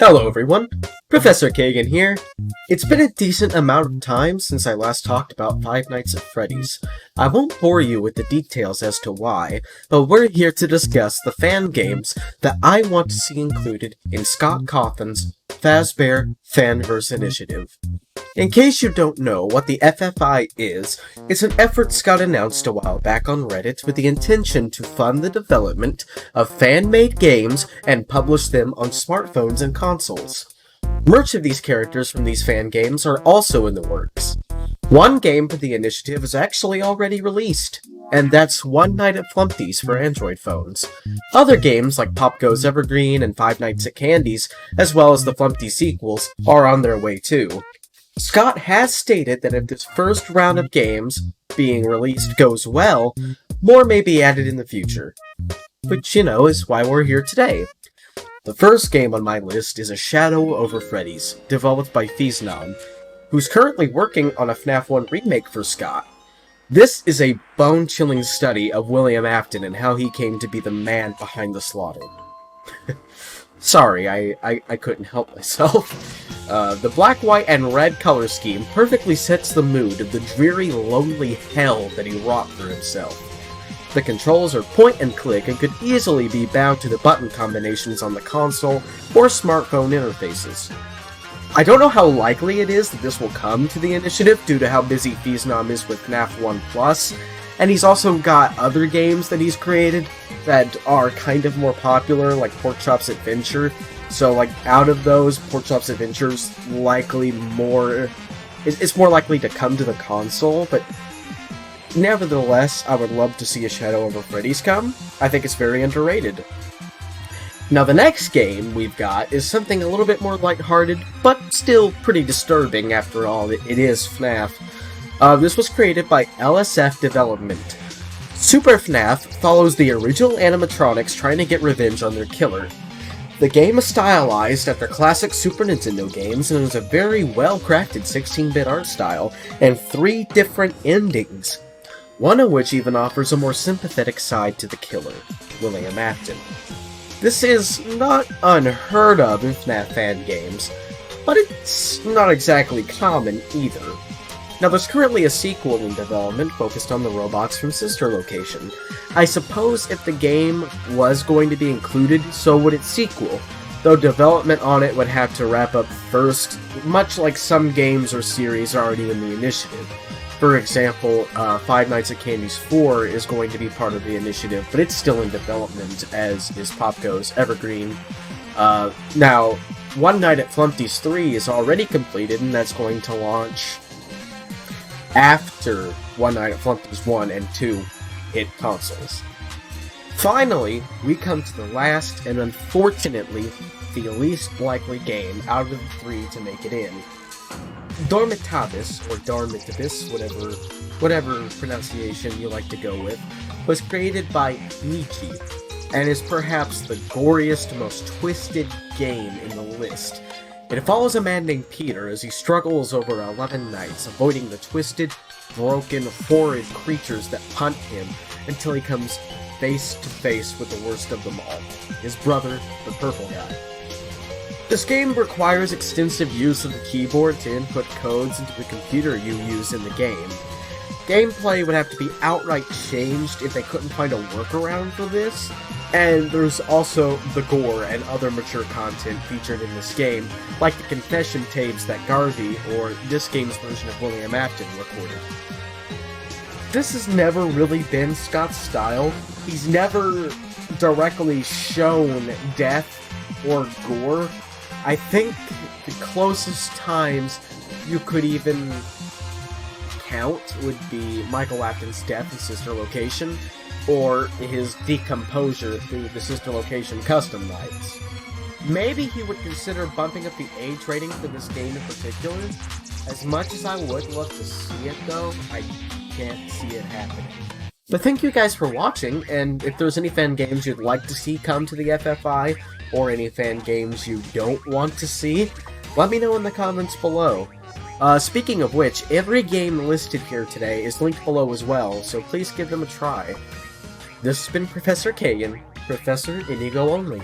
Hello everyone, Professor Kagan here. It's been a decent amount of time since I last talked about Five Nights at Freddy's. I won't bore you with the details as to why, but we're here to discuss the fan games that I want to see included in Scott Cawthon's Fazbear Fanverse Initiative. In case you don't know what the FFI is, it's an effort Scott announced a while back on Reddit with the intention to fund the development of fan-made games and publish them on smartphones and consoles. Merch of these characters from these fan games are also in the works. One game for the initiative is actually already released, and that's One Night at Flumpty's for Android phones. Other games like Pop Goes Evergreen and Five Nights at Candy's, as well as the Flumpty sequels, are on their way too. Scott has stated that if this first round of games being released goes well, more may be added in the future. Which, is why we're here today. The first game on my list is A Shadow Over Freddys, developed by Fazbear, who's currently working on a FNAF 1 remake for Scott. This is a bone-chilling study of William Afton and how he came to be the man behind the slaughter. Sorry, I couldn't help myself. The black, white, and red color scheme perfectly sets the mood of the dreary, lonely hell that he wrought for himself. The controls are point and click and could easily be bound to the button combinations on the console or smartphone interfaces. I don't know how likely it is that this will come to the initiative due to how busy Fazbear is with FNAF 1+, and he's also got other games that he's created that are kind of more popular, like Porkchop's Adventure. So, out of those, Porkchop's Adventure's likely more... It's more likely to come to the console, but nevertheless, I would love to see A Shadow Over Freddy's come. I think it's very underrated. Now, the next game we've got is something a little bit more lighthearted, but still pretty disturbing after all. It is FNAF. This was created by LSF Development. SuperFNAF follows the original animatronics trying to get revenge on their killer. The game is stylized after classic Super Nintendo games and is a very well-crafted 16-bit art style and 3 different endings, one of which even offers a more sympathetic side to the killer, William Afton. This is not unheard of in FNAF fan games, but it's not exactly common either. Now, there's currently a sequel in development focused on the robots from Sister Location. I suppose if the game was going to be included, so would its sequel, though development on it would have to wrap up first, much like some games or series already in the initiative. For example, Five Nights at Candy's 4 is going to be part of the initiative, but it's still in development, as is Pop Goes Evergreen. Now, One Night at Flumpty's 3 is already completed, and that's going to launch after One Night at Flumpty's 1 and 2 hit consoles. Finally, we come to the last, and unfortunately, the least likely game out of the 3 to make it in. Dormitabus, or Dormitabus, whatever pronunciation you like to go with, was created by Nietzsche, and is perhaps the goriest, most twisted game in the list. It follows a man named Peter as he struggles over 11 nights, avoiding the twisted, broken, horrid creatures that hunt him until he comes face to face with the worst of them all, his brother, the purple guy. This game requires extensive use of the keyboard to input codes into the computer you use in the game. Gameplay would have to be outright changed if they couldn't find a workaround for this, and there's also the gore and other mature content featured in this game, like the confession tapes that Garvey, or this game's version of William Afton, recorded. This has never really been Scott's style. He's never directly shown death or gore. I think the closest times you could even count would be Michael Afton's death in Sister Location, or his decomposure through the Sister Location custom nights. Maybe he would consider bumping up the age rating for this game in particular. As much as I would love to see it though, I can't see it happening. But thank you guys for watching, and if there's any fan games you'd like to see come to the FFI, or any fan games you don't want to see, let me know in the comments below. Speaking of which, every game listed here today is linked below as well, so please give them a try. This has been Professor Kagan, Professor Inigo Only.